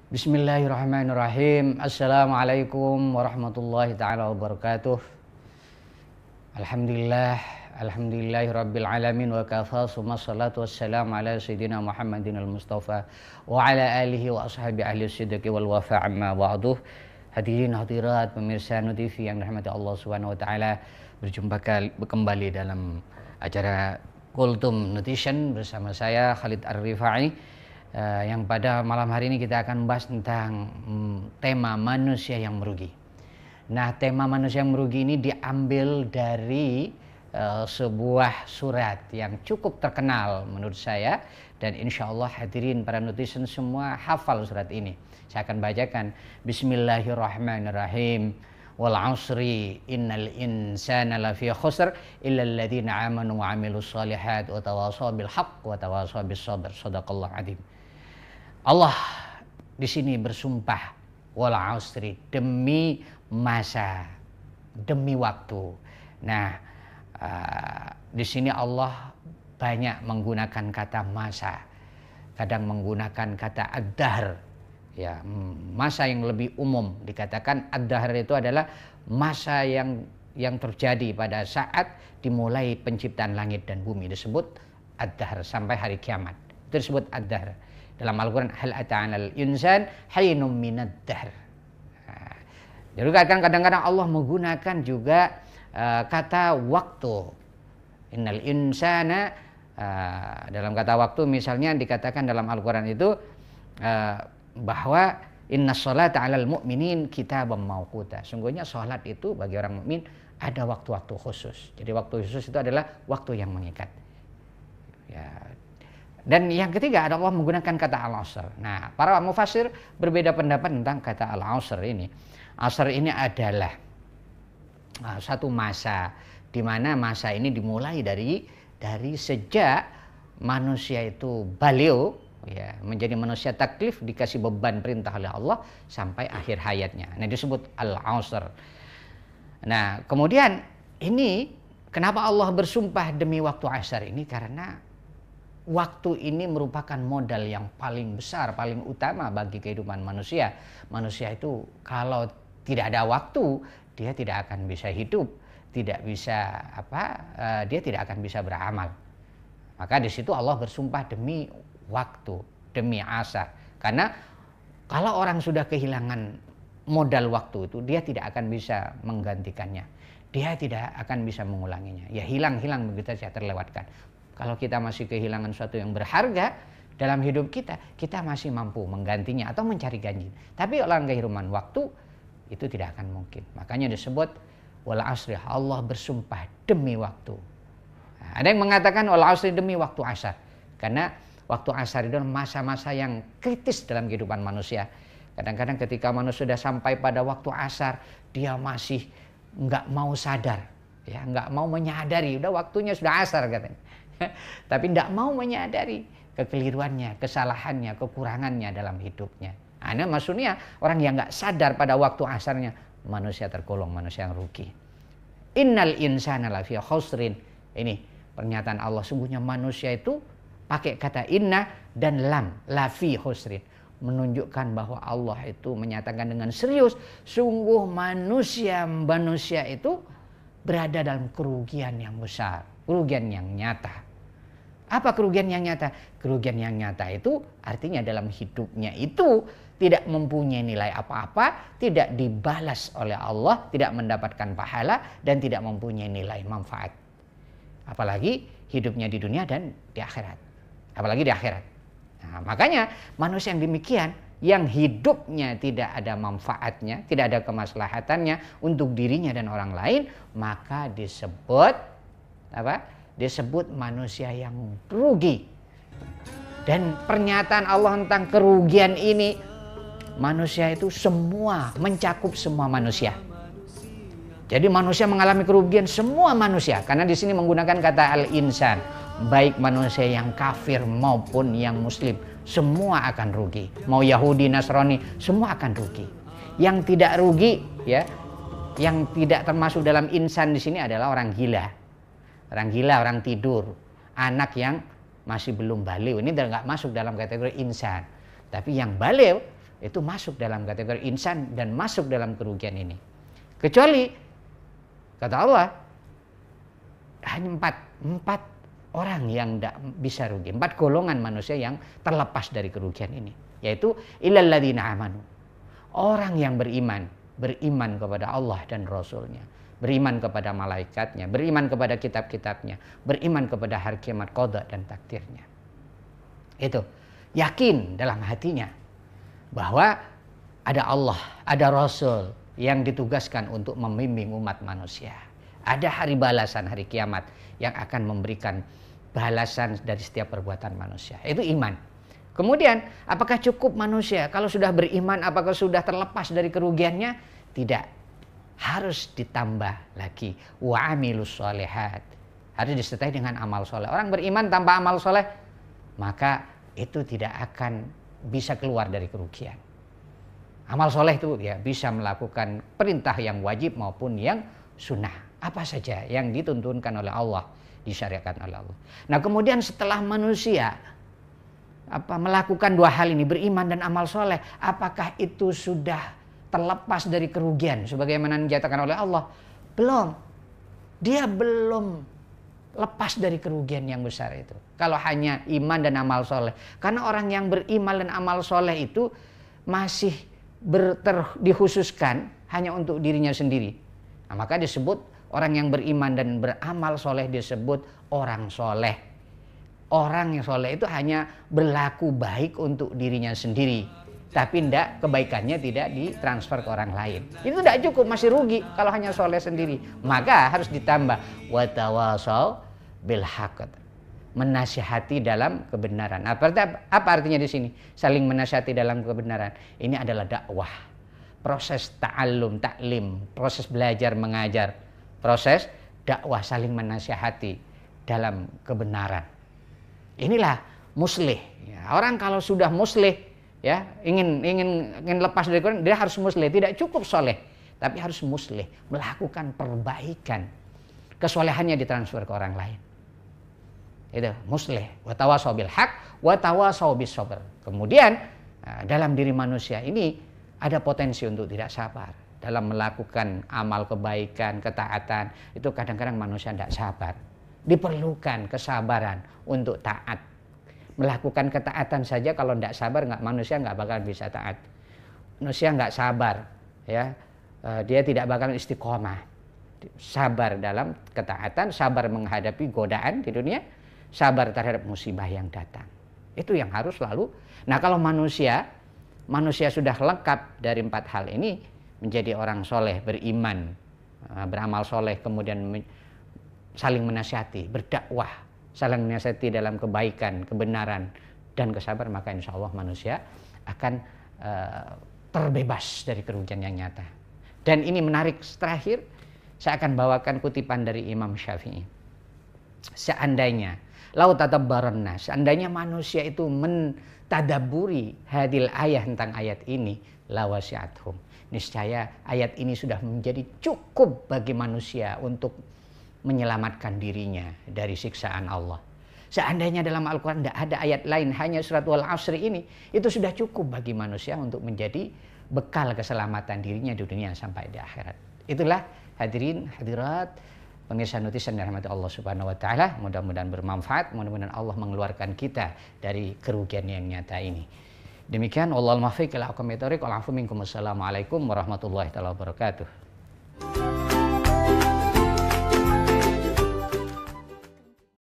Bismillahirrahmanirrahim. Assalamualaikum warahmatullahi ta'ala wabarakatuh. Alhamdulillahirabbil alamin wa kafa, summa salatu wassalamu ala sayyidina Muhammadin al-Mustafa wa ala alihi wa ashabi ahli sidqi wal wafa, amma ba'du. Hadirin hadirat pemirsa NU TV yang dirahmati Allah Subhanahu wa taala, berjumpa kembali dalam acara Kultum Nutrition bersama saya Khalid Ar-Rifai. Yang pada malam hari ini kita akan membahas tentang tema manusia yang merugi. Nah, tema manusia yang merugi ini diambil dari sebuah surat yang cukup terkenal menurut saya, dan insya Allah hadirin para netizen semua hafal surat ini. Saya akan bacakan. Bismillahirrahmanirrahim. Wal 'asri innal insana lafi khusr illa alladziina aamanu wa 'amilus shalihat wa tawashaw bil haqq wa tawashaw bis sabr. Shadaqallahu 'adzim. Allah di sini bersumpah wal 'asri, demi masa, demi waktu. Nah, di sini Allah banyak menggunakan kata masa, kadang menggunakan kata ad-dahr. Ya, masa yang lebih umum dikatakan ad-dahr itu adalah masa yang terjadi pada saat dimulai penciptaan langit dan bumi, disebut ad-dahr sampai hari kiamat. Itu disebut ad-dahr. Dalam Al-Quran, hal ata'anal insan hainum minad dahr. Jadi kadang-kadang Allah menggunakan juga kata waktu. Innal insana, dalam kata waktu misalnya dikatakan dalam Al-Quran itu bahwa inna sholata 'alal mu'minin kitaban mauquta. Sungguhnya sholat itu bagi orang mukmin ada waktu-waktu khusus. Jadi waktu khusus itu adalah waktu yang mengikat. Ya. Dan yang ketiga ada Allah menggunakan kata al-asr. Nah, para mufassir berbeda pendapat tentang kata al-asr ini. Asr ini adalah satu masa, di mana masa ini dimulai dari sejak manusia itu baliugh, ya, menjadi manusia taklif, dikasih beban perintah oleh Allah sampai akhir hayatnya. Nah, disebut al-asr. Nah, kemudian ini kenapa Allah bersumpah demi waktu asar ini? Karena waktu ini merupakan modal yang paling besar, paling utama bagi kehidupan manusia. Manusia itu kalau tidak ada waktu, dia tidak akan bisa hidup, tidak bisa dia tidak akan bisa beramal. Maka di situ Allah bersumpah demi waktu, demi asar. Karena kalau orang sudah kehilangan modal waktu itu, dia tidak akan bisa menggantikannya. Dia tidak akan bisa mengulanginya. Ya hilang begitu saja, terlewatkan. Kalau kita masih kehilangan sesuatu yang berharga dalam hidup kita, kita masih mampu menggantinya atau mencari ganti. Tapi orang kehilangan waktu, itu tidak akan mungkin. Makanya disebut wal asri, Allah bersumpah demi waktu. Nah, ada yang mengatakan wal asri demi waktu asar. Karena waktu asar itu masa-masa yang kritis dalam kehidupan manusia. Kadang-kadang ketika manusia sudah sampai pada waktu asar, dia masih nggak mau sadar, ya, nggak mau menyadari, udah waktunya sudah asar katanya. Tapi tidak mau menyadari kekeliruannya, kesalahannya, kekurangannya dalam hidupnya. Nah, maksudnya orang yang nggak sadar pada waktu asarnya, manusia tergolong manusia yang rugi. Innal insana lafi khusrin. Ini pernyataan Allah, sungguhnya manusia itu pakai kata inna dan lam, lafi khusrin, menunjukkan bahwa Allah itu menyatakan dengan serius, sungguh manusia itu berada dalam kerugian yang besar, kerugian yang nyata. Apa kerugian yang nyata? Kerugian yang nyata itu artinya dalam hidupnya itu tidak mempunyai nilai apa-apa, tidak dibalas oleh Allah, tidak mendapatkan pahala, dan tidak mempunyai nilai manfaat. Apalagi hidupnya di dunia dan di akhirat. Apalagi di akhirat. Nah, makanya manusia yang demikian, yang hidupnya tidak ada manfaatnya, tidak ada kemaslahatannya untuk dirinya dan orang lain, maka disebut disebut manusia yang rugi. Dan pernyataan Allah tentang kerugian ini, manusia itu semua, mencakup semua manusia. Jadi manusia mengalami kerugian, semua manusia, karena di sini menggunakan kata al-insan, baik manusia yang kafir maupun yang muslim, semua akan rugi. Mau Yahudi, Nasrani, semua akan rugi. Yang tidak rugi, ya, yang tidak termasuk dalam insan di sini adalah orang gila. Orang gila, orang tidur, anak yang masih belum baliugh, ini nggak masuk dalam kategori insan. Tapi yang baliugh, itu masuk dalam kategori insan dan masuk dalam kerugian ini. Kecuali kata Allah hanya empat orang yang tidak bisa rugi, 4 golongan manusia yang terlepas dari kerugian ini, yaitu illal ladzina amanu, orang yang beriman kepada Allah dan Rasul-Nya, beriman kepada malaikatnya, beriman kepada kitab-kitabnya, beriman kepada hari kiamat, qada dan takdirnya. Itu yakin dalam hatinya bahwa ada Allah, ada Rasul yang ditugaskan untuk membimbing umat manusia. Ada hari balasan, hari kiamat yang akan memberikan balasan dari setiap perbuatan manusia. Itu iman. Kemudian, apakah cukup manusia kalau sudah beriman, apakah sudah terlepas dari kerugiannya? Tidak. Harus ditambah lagi. Wa amilus sholihat. Harus disertai dengan amal soleh. Orang beriman tanpa amal soleh, maka itu tidak akan bisa keluar dari kerugian. Amal soleh itu ya bisa melakukan perintah yang wajib maupun yang sunnah. Apa saja yang dituntunkan oleh Allah, disyariatkan oleh Allah. Nah kemudian setelah manusia melakukan 2 hal ini, beriman dan amal soleh, apakah itu sudah terlepas dari kerugian sebagaimana dinyatakan oleh Allah? Belum. Dia belum lepas dari kerugian yang besar itu. Kalau hanya iman dan amal soleh. Karena orang yang beriman dan amal soleh itu masih dikhususkan hanya untuk dirinya sendiri. Nah, maka disebut orang yang beriman dan beramal soleh disebut orang soleh. Orang yang soleh itu hanya berlaku baik untuk dirinya sendiri. Tapi kebaikannya tidak ditransfer ke orang lain. Itu tidak cukup, masih rugi kalau hanya soleh sendiri. Maka harus ditambah watawasau bil haqq, menasihati dalam kebenaran. Apa artinya di sini? Saling menasihati dalam kebenaran. Ini adalah dakwah. Proses ta'allum, taklim, proses belajar mengajar, proses dakwah, saling menasihati dalam kebenaran. Inilah muslih. Ya, orang kalau sudah muslih, ya ingin lepas dari Quran, dia harus muslih. Tidak cukup soleh, tapi harus muslih, melakukan perbaikan. Kesolehannya ditransfer ke orang lain. Itu muslih. Wa tawasau bil haq, wa tawasau bis sabr. Kemudian dalam diri manusia ini ada potensi untuk tidak sabar dalam melakukan amal kebaikan, ketaatan. Itu kadang-kadang manusia tidak sabar. Diperlukan kesabaran untuk taat. Melakukan ketaatan saja kalau tidak sabar, manusia nggak bakal bisa taat. Manusia nggak sabar, ya, dia tidak bakal istiqomah. Sabar dalam ketaatan, sabar menghadapi godaan di dunia, sabar terhadap musibah yang datang. Itu yang harus selalu. Nah kalau manusia sudah lengkap dari 4 hal ini, menjadi orang soleh, beriman, beramal soleh, kemudian saling menasihati, berdakwah, saling menasihati dalam kebaikan, kebenaran, dan kesabaran, maka insya Allah manusia akan terbebas dari kerugian yang nyata. Dan ini menarik, terakhir saya akan bawakan kutipan dari Imam Syafi'i. Seandainya manusia itu mentadaburi hadil ayah tentang ayat ini, lawasi'athum. Niscaya ayat ini sudah menjadi cukup bagi manusia untuk menyelamatkan dirinya dari siksaan Allah. Seandainya dalam Al-Quran tidak ada ayat lain, hanya surat Wal Asri ini, itu sudah cukup bagi manusia untuk menjadi bekal keselamatan dirinya di dunia sampai di akhirat. Itulah hadirin, hadirat, pemirsa Nutisan yang dirahmati Allah Subhanahu wa taala, mudah-mudahan bermanfaat, mudah-mudahan Allah mengeluarkan kita dari kerugian yang nyata ini. Demikian, wallahul muwaffiq ila aqwamit thoriq, wal 'afwu minkum. Wassalamualaikum warahmatullahi wabarakatuh.